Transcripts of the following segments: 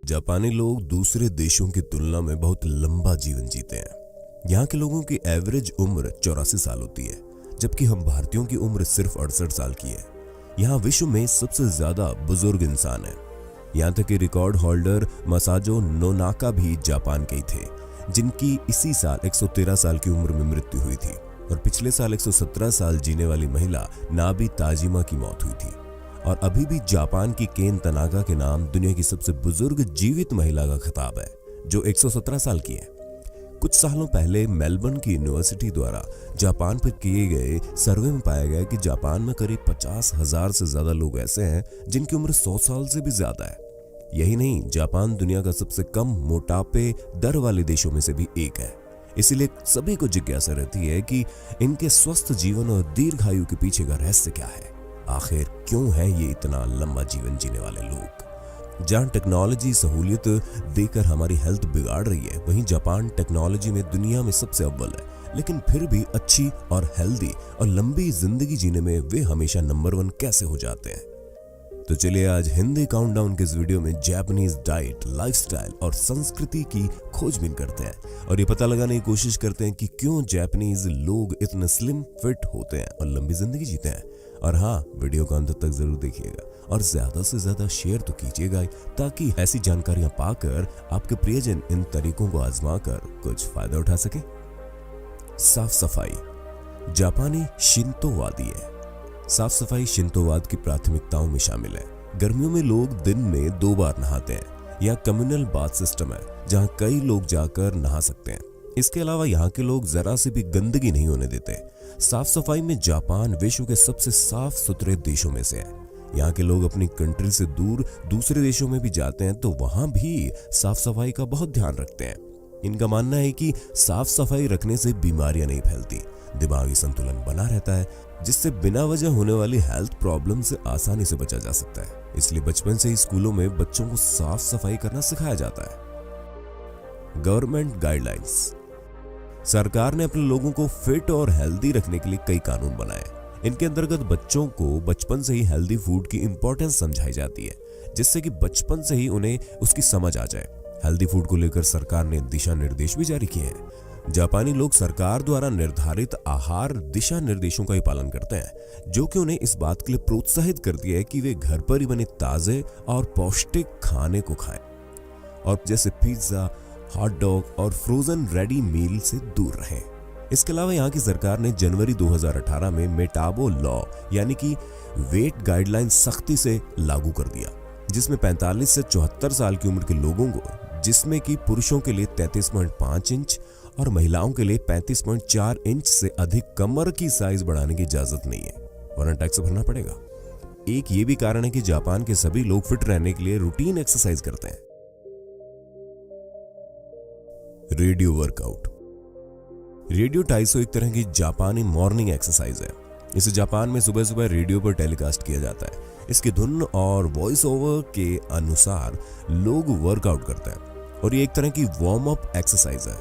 जापानी लोग दूसरे देशों की तुलना में बहुत लंबा जीवन जीते हैं। यहाँ के लोगों की एवरेज उम्र 84 साल होती है, जबकि हम भारतीयों की उम्र सिर्फ 68 साल की है। यहाँ विश्व में सबसे ज्यादा बुजुर्ग इंसान है। यहाँ तक कि रिकॉर्ड होल्डर मसाजो नोनाका भी जापान के ही थे, जिनकी इसी साल 113 साल की उम्र में मृत्यु हुई थी। और पिछले साल 117 साल जीने वाली महिला नाबी ताजिमा की मौत हुई थी। और अभी भी जापान की केन तनागा के नाम दुनिया की सबसे बुजुर्ग जीवित महिला का खिताब है, जो 117 साल की है। कुछ सालों पहले मेलबर्न की यूनिवर्सिटी द्वारा जापान पर किए गए सर्वे में पाया गया कि जापान में करीब 50,000 से ज्यादा लोग ऐसे हैं जिनकी उम्र 100 साल से भी ज्यादा है। यही नहीं, जापान दुनिया का सबसे कम मोटापे दर वाले देशों में से भी एक है। इसीलिए सभी को जिज्ञासा रहती है कि इनके स्वस्थ जीवन और दीर्घायु के पीछे का रहस्य क्या है। आखिर क्यों है ये इतना लंबा जीवन जीने वाले लोग। जहां टेक्नोलॉजी सहूलियत देकर हमारी हेल्थ बिगाड़ रही है, वहीं जापान टेक्नोलॉजी में दुनिया में सबसे अव्वल है, लेकिन फिर भी अच्छी और हेल्दी और लंबी जिंदगी जीने में वे हमेशा नंबर 1 कैसे हो जाते हैं। तो चलिए आज हिंदी काउंटडाउन के इस वीडियो में जापानीज डाइट, लाइफस्टाइल और संस्कृति की खोजबीन करते हैं और ये पता लगाने की कोशिश करते हैं कि क्यों जापानीज लोग इतने स्लिम, फिट होते हैं और लंबी जिंदगी जीते हैं। और हाँ, वीडियो को अंत तक जरूर देखिएगा और ज्यादा से ज्यादा शेयर तो कीजिएगा, ताकि ऐसी जानकारियां पाकर आपके प्रियजन इन तरीकों को आजमा कर कुछ फायदा उठा सके। साफ सफाई जापानी शिंतोवादी है। साफ सफाई शिंतोवाद की प्राथमिकताओं में शामिल है। गर्मियों में लोग दिन में 2 बार नहाते हैं। यह कम्युनल बाथ सिस्टम है, जहां कई लोग जाकर नहा सकते हैं। इसके अलावा यहाँ के लोग जरा से भी गंदगी नहीं होने देते। साफ सफाई में जापान विश्व के सबसे साफ सुथरे देशों में से है। यहाँ के लोग अपनी कंट्री से दूर दूसरे देशों में भी जाते हैं तो वहां भी साफ सफाई का बहुत ध्यान रखते हैं। इनका मानना है कि साफ सफाई रखने से बीमारियां नहीं फैलती, दिमागी संतुलन बना रहता है, जिससे बिना वजह होने वाली हेल्थ प्रॉब्लम से आसानी से बचा जा सकता है। इसलिए बचपन से ही स्कूलों में बच्चों को साफ सफाई करना सिखाया जाता है। गवर्नमेंट गाइडलाइंस सरकार ने अपने लोगों को फिट और हेल्दी रखने के लिए कई कानून बनाए। इनके अंतर्गत बच्चों को बचपन से ही हेल्दी फूड की इंपॉर्टेंस समझाई जाती है, जिससे कि बचपन से ही उन्हें उसकी समझ आ जाए। हेल्दी फूड को लेकर सरकार ने दिशा निर्देश भी जारी किए हैं। जापानी लोग सरकार द्वारा निर्धारित आहार दिशा निर्देशों का ही पालन करते हैं, जो कि उन्हें इस बात के लिए प्रोत्साहित करती है कि वे घर पर ही बने ताजे और पौष्टिक खाने को खाएं, और जैसे पिज्जा, हॉट डॉग और फ्रोजन रेडी मील से दूर रहें। इसके अलावा यहाँ की सरकार ने जनवरी 2018 में मेटाबो लॉ यानी कि वेट गाइडलाइन सख्ती से लागू कर दिया, जिसमें 45 से 74 साल की उम्र के लोगों को, जिसमें कि पुरुषों के लिए 33.5 इंच और महिलाओं के लिए 35.4 इंच से अधिक कमर की साइज बढ़ाने की इजाजत नहीं है, वरना टैक्स भरना पड़ेगा। एक ये भी कारण है कि जापान के सभी लोग फिट रहने के लिए रूटीन एक्सरसाइज करते हैं। रेडियो वर्कआउट रेडियो टाइसो एक तरह की जापानी मॉर्निंग एक्सरसाइज है। इसे जापान में सुबह सुबह रेडियो पर टेलीकास्ट किया जाता है। इसकी धुन और वॉइस ओवर के अनुसार लोग वर्कआउट करते हैं और ये एक तरह की वार्म अप एक्सरसाइज है।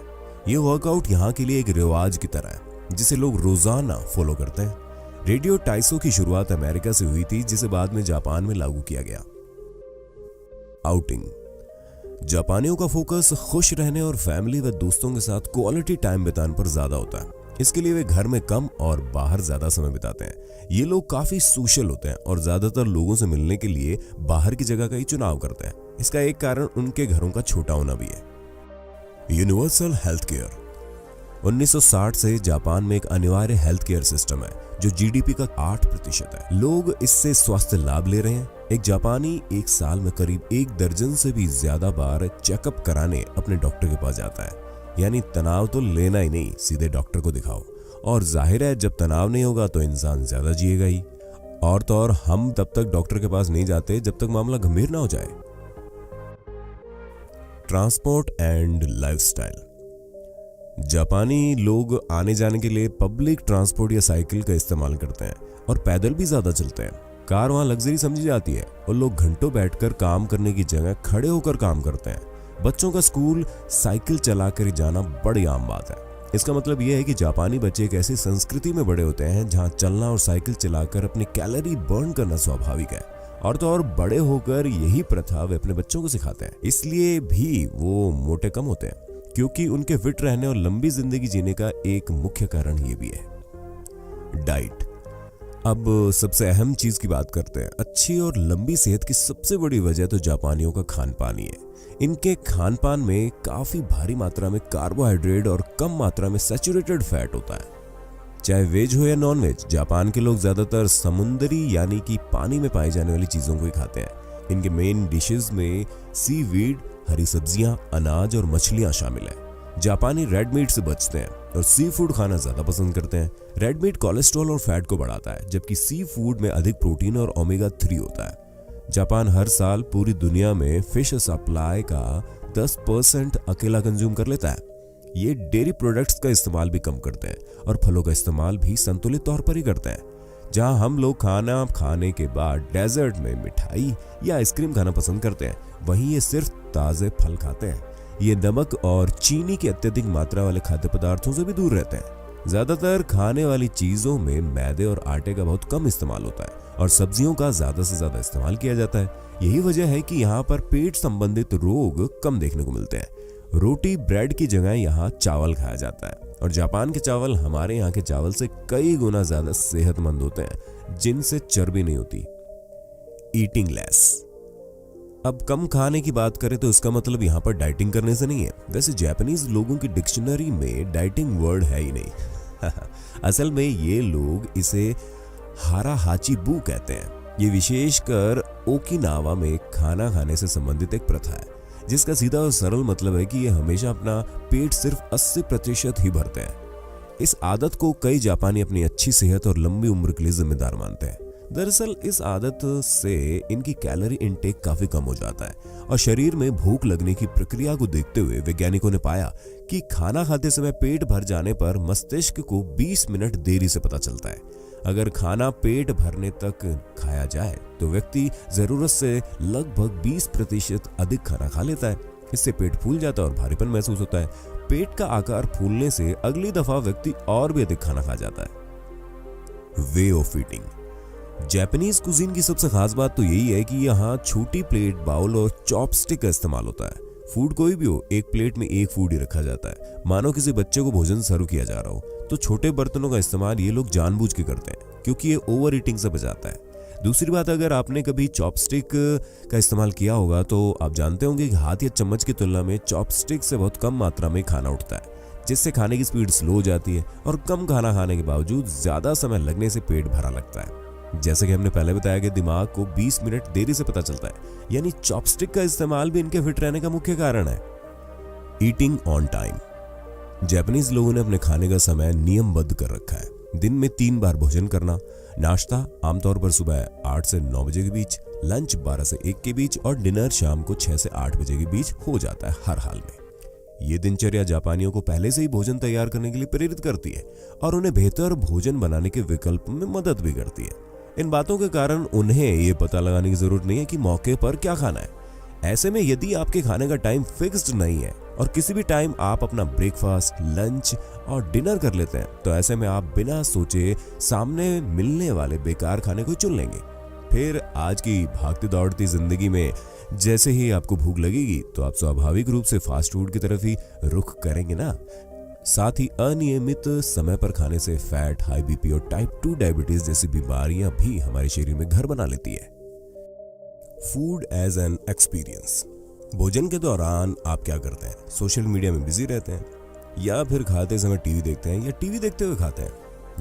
ये वर्कआउट यहाँ के लिए एक रिवाज की तरह है, जिसे लोग रोजाना फॉलो करते हैं। रेडियो टाइसो की शुरुआत अमेरिका से हुई थी, जिसे बाद में जापान में लागू किया गया। आउटिंग जापानियों का फोकस खुश रहने और फैमिली व दोस्तों के साथ क्वालिटी टाइम बिताने पर ज्यादा होता है। इसके लिए वे घर में कम और बाहर ज्यादा समय बिताते हैं। ये लोग काफी सोशल होते हैं और ज्यादातर लोगों से मिलने के लिए बाहर की जगह का ही चुनाव करते हैं। इसका एक कारण उनके घरों का छोटा होना भी है। यूनिवर्सल हेल्थ केयर 1960 से जापान में एक अनिवार्य हेल्थ केयर सिस्टम है, जो जीडीपी का 8% है। लोग इससे स्वास्थ्य लाभ ले रहे हैं। एक जापानी एक साल में करीब 1 दर्जन से भी ज्यादा बार चेकअप कराने अपने डॉक्टर के पास जाता है। यानी तनाव तो लेना ही नहीं, सीधे डॉक्टर को दिखाओ। और जाहिर है, जब तनाव नहीं होगा तो इंसान ज्यादा जिएगा ही। और तो और हम तब तक डॉक्टर के पास नहीं जाते जब तक मामला गंभीर ना हो जाए। ट्रांसपोर्ट एंड लाइफस्टाइल जापानी लोग आने जाने के लिए पब्लिक ट्रांसपोर्ट या साइकिल का इस्तेमाल करते हैं और पैदल भी ज्यादा चलते हैं। कार वहां लग्जरी समझी जाती है और लोग घंटों बैठकर काम करने की जगह खड़े होकर काम करते हैं। बच्चों का स्कूल साइकिल चलाकर जाना बड़ी आम बात है। इसका मतलब यह है कि जापानी बच्चे एक ऐसी संस्कृति में बड़े होते हैं जहां चलना और साइकिल चलाकर अपनी कैलोरी बर्न करना स्वाभाविक है और तो और बड़े होकर यही प्रथा वे अपने बच्चों को सिखाते हैं। इसलिए भी वो मोटे कम होते हैं, क्योंकि उनके फिट रहने और लंबी जिंदगी जीने का एक मुख्य कारण ये भी है, डाइट। अब सबसे अहम चीज की बात करते हैं। अच्छी और लंबी सेहत की सबसे बड़ी वजह तो जापानियों का खान पान ही है। इनके खान पान में काफी भारी मात्रा में कार्बोहाइड्रेट और कम मात्रा में सैचुरेटेड फैट होता है। चाहे वेज हो या नॉन वेज, जापान के लोग ज्यादातर समुद्री यानी कि पानी में पाई जाने वाली चीजों को ही खाते हैं। इनके मेन डिशेस में सीवीड, हरी सब्जियां, अनाज और मछलियां शामिल है। जापानी रेड मीट से बचते हैं और सी फूड खाना ज्यादा पसंद करते हैं। रेड मीट कोलेस्ट्रॉल और फैट को बढ़ाता है, जबकि सी फूड में अधिक प्रोटीन और ओमेगा 3 होता है। जापान हर साल पूरी दुनिया में फिश सप्लाई का 10% अकेला कंज्यूम कर लेता है। ये डेयरी प्रोडक्ट्स का इस्तेमाल भी कम करते हैं और फलों का इस्तेमाल भी संतुलित तौर पर ही करते हैं। जहां हम लोग खाना खाने के बाद डेजर्ट में मिठाई या आइसक्रीम खाना पसंद करते हैं, वहीं ये सिर्फ ताजे फल खाते हैं। ये नमक और चीनी की अत्यधिक मात्रा वाले खाद्य पदार्थों से भी दूर रहते हैं। ज्यादातर खाने वाली चीजों में मैदे और आटे का बहुत कम इस्तेमाल होता है और सब्जियों का ज्यादा से ज्यादा इस्तेमाल किया जाता है। यही वजह है कि यहाँ पर पेट संबंधित रोग कम देखने को मिलते हैं। रोटी ब्रेड की जगह यहाँ चावल खाया जाता है और जापान के चावल हमारे यहाँ के चावल से कई गुना ज्यादा सेहतमंद होते हैं, जिनसे चर्बी नहीं होती। Eating less. अब कम खाने की बात करें तो इसका मतलब यहाँ पर डाइटिंग करने से नहीं है। वैसे जापानीज लोगों की डिक्शनरी में डाइटिंग वर्ड है ही नहीं। असल में ये लोग इसे हारा हाची बू कहते हैं। ये विशेषकर ओकिनावा में खाना खाने से संबंधित एक प्रथा है, जिसका सीधा और सरल मतलब है कि ये हमेशा अपना पेट सिर्फ 80% ही भरते हैं। इस आदत को कई जापानी अपनी अच्छी सेहत और लंबी उम्र के लिए जिम्मेदार मानते हैं। दरअसल इस आदत से इनकी कैलोरी इनटेक काफी कम हो जाता है और शरीर में भूख लगने की प्रक्रिया को देखते हुए वैज्ञानिकों ने पाया कि खाना खाते समय पेट भर जाने पर मस्तिष्क को 20 मिनट देरी से पता चलता है। अगर खाना पेट भरने तक खाया जाए तो व्यक्ति जरूरत से लगभग 20% अधिक खाना खा लेता है। इससे पेट फूल जाता है और भारीपन महसूस होता है। पेट का आकार फूलने से अगली दफा व्यक्ति और भी अधिक खाना खा जाता है। Way of eating. Japanese cuisine की सबसे खास बात तो यही है कि यहाँ छोटी प्लेट, बाउल और चॉपस्टिक का इस्तेमाल होता है। फूड कोई भी हो, एक प्लेट में एक फूड ही रखा जाता है, मानो किसी बच्चे को भोजन सर्व किया जा रहा हो। तो छोटे बर्तनों का इस्तेमाल ये लोग जानबूझ के करते हैं, क्योंकि ये ओवर ईटिंग से बचाता है। दूसरी बात, अगर आपने कभी चॉपस्टिक का इस्तेमाल किया होगा तो आप जानते होंगे कि हाथ या चम्मच की तुलना में चॉपस्टिक से बहुत कम मात्रा में खाना उठता है, जिससे खाने की स्पीड स्लो हो जाती है और कम खाना खाने के बावजूद ज्यादा समय लगने से पेट भरा लगता है। जैसे कि हमने पहले बताया कि दिमाग को 20 मिनट देरी से पता चलता है, यानी चॉपस्टिक का इस्तेमाल भी इनके फिट रहने का मुख्य कारण है। Eating on time. जापानीज लोगों ने अपने खाने का समय नियमबद्ध कर रखा है। दिन में 3 बार भोजन करना, नाश्ता आमतौर पर सुबह 8 से 9 बजे के बीच, लंच 12 से 1 के बीच और डिनर शाम को 6 से 8 बजे के बीच हो जाता है हर हाल में। ये दिनचर्या जापानियों को पहले से ही भोजन तैयार करने के लिए प्रेरित करती है और उन्हें बेहतर भोजन बनाने के विकल्प में मदद भी करती है। इन बातों के कारण उन्हें ये पता लगाने की जरूरत नहीं है कि मौके पर क्या खाना है। ऐसे में यदि आपके खाने का टाइम फिक्स्ड नहीं है और किसी भी टाइम आप अपना ब्रेकफास्ट, लंच और डिनर कर लेते हैं, तो ऐसे में आप बिना सोचे सामने मिलने वाले बेकार खाने को चुन लेंगे। फिर आज की भागती दौड़ती जिंदगी में जैसे ही आपको भूख लगेगी तो आप स्वाभाविक रूप से फास्ट फूड की तरफ ही रुख करेंगे ना। साथ ही अनियमित समय पर खाने से फैट, हाई बीपी और टाइप 2 डायबिटीज जैसी बीमारियां भी हमारे शरीर में घर बना लेती है। Food as an experience. भोजन के दौरान आप क्या करते हैं? सोशल मीडिया में बिजी रहते हैं, या फिर खाते समय टीवी देखते हैं, या टीवी देखते हुए खाते हैं,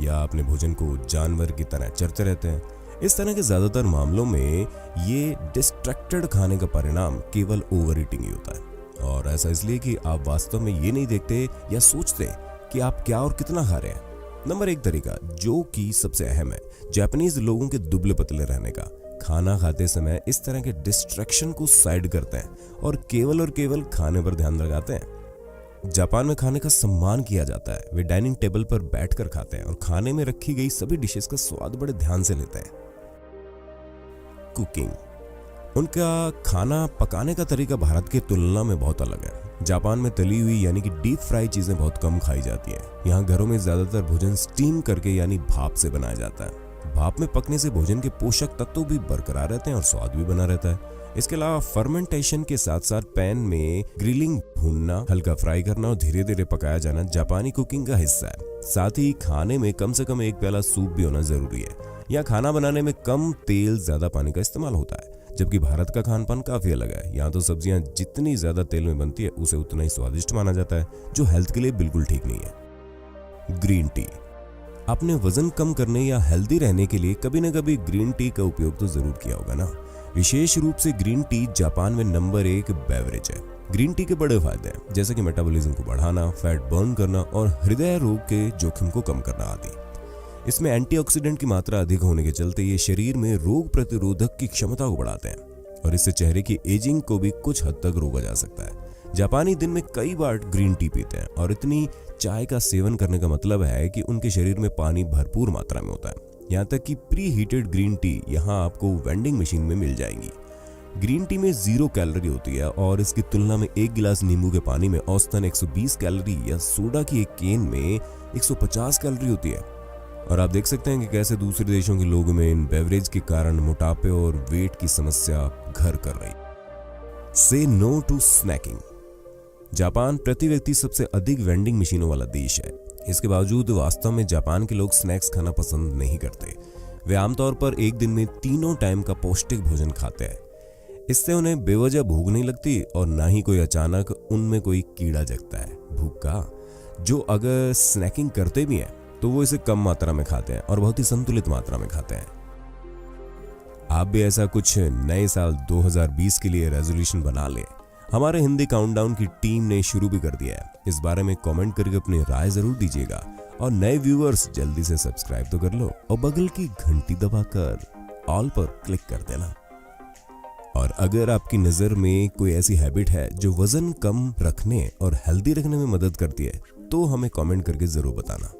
या अपने भोजन को जानवर की तरह चरते रहते हैं। इस तरह के ज्यादातर मामलों में ये डिस्ट्रैक्टेड खाने का परिणाम केवल ओवर ईटिंग ही होता है। और ऐसा इसलिए कि आप वास्तव में ये नहीं देखते या सोचते कि आप क्या और कितना खा रहे हैं। नंबर 1 तरीका, जो कि सबसे अहम है, जापानीज लोगों के दुबले पतले रहने का। खाना खाते समय इस तरह के डिस्ट्रैक्शन को साइड करते हैं और केवल खाने पर ध्यान लगाते हैं। जापान में खाने का सम्मान किया जाता है। वे डाइनिंग टेबल पर बैठकर खाते हैं और खाने में रखी गई सभी डिशेस का स्वाद बड़े ध्यान से लेते हैं। कुकिंग। उनका खाना पकाने का तरीका भारत की तुलना में बहुत अलग है। जापान में तली हुई यानी कि डीप फ्राई चीजें बहुत कम खाई जाती हैं। यहाँ घरों में ज्यादातर भोजन स्टीम करके यानी भाप से बनाया जाता है। भाप में पकने से भोजन के पोषक तत्व भी बरकरार रहते हैं और स्वाद भी बना रहता है। इसके अलावा फर्मेंटेशन के साथ साथ पैन में ग्रिलिंग, भूनना, हल्का फ्राई करना और धीरे धीरे पकाया जाना जापानी कुकिंग का हिस्सा है। साथ ही खाने में कम से कम एक प्याला सूप भी होना जरूरी है। यहाँ खाना बनाने में कम तेल, ज्यादा पानी का इस्तेमाल होता है, जबकि भारत का खान पान काफी अलग है। यहाँ तो सब्जियां जितनी ज्यादा तेल में बनती है उसे उतना ही स्वादिष्ट माना जाता है, जो हेल्थ के लिए बिल्कुल ठीक नहीं है। Green tea. आपने वजन कम करने या हेल्दी रहने के लिए कभी न कभी ग्रीन टी का उपयोग तो जरूर किया होगा ना। विशेष रूप से ग्रीन टी जापान में नंबर 1 बेवरेज है। ग्रीन टी के बड़े फायदे हैं, जैसे कि मेटाबॉलिज्म को बढ़ाना, फैट बर्न करना और हृदय रोग के जोखिम को कम करना आदि। इसमें एंटीऑक्सीडेंट की मात्रा अधिक होने के चलते ये शरीर में रोग प्रतिरोधक की क्षमता को बढ़ाते हैं और इससे चेहरे की एजिंग को भी कुछ हद तक रोका जा सकता है। जापानी दिन में कई बार ग्रीन टी पीते हैं और इतनी चाय का सेवन करने का मतलब है कि उनके शरीर में पानी भरपूर मात्रा में होता है। यहाँ तक कि प्री हीटेड ग्रीन टी यहाँ आपको वेंडिंग मशीन में मिल जाएंगी। ग्रीन टी में 0 कैलोरी होती है और इसकी तुलना में एक गिलास नींबू के पानी में औसतन 120 कैलोरी या सोडा की एक केन में 150 कैलोरी होती है। और आप देख सकते हैं कि कैसे दूसरे देशों के लोगों में इन बेवरेज के कारण मोटापे और वेट की समस्या घर कर रही। से नो टू स्नैकिंग। जापान प्रति व्यक्ति सबसे अधिक वेंडिंग मशीनों वाला देश है। इसके बावजूद वास्तव में जापान के लोग स्नैक्स खाना पसंद नहीं करते। वे आमतौर पर एक दिन में 3 टाइम का पौष्टिक भोजन खाते हैं। इससे उन्हें बेवजह भूख नहीं लगती और ना ही कोई अचानक उनमें कोई कीड़ा जगता है भूख का। जो अगर स्नैकिंग करते भी हैं तो वो इसे कम मात्रा में खाते हैं और बहुत ही संतुलित मात्रा में खाते हैं। आप भी ऐसा कुछ नए साल 2020 के लिए रेजोल्यूशन बना लें। हमारे हिंदी काउंटडाउन की टीम ने शुरू भी कर दिया है। इस बारे में कमेंट करके अपनी राय जरूर दीजिएगा और नए व्यूअर्स जल्दी से सब्सक्राइब तो कर लो और बगल की घंटी दबाकर ऑल पर क्लिक कर देना। और अगर आपकी नजर में कोई ऐसी हैबिट है जो वजन कम रखने और हेल्दी रखने में मदद करती है तो हमें कमेंट करके जरूर बताना।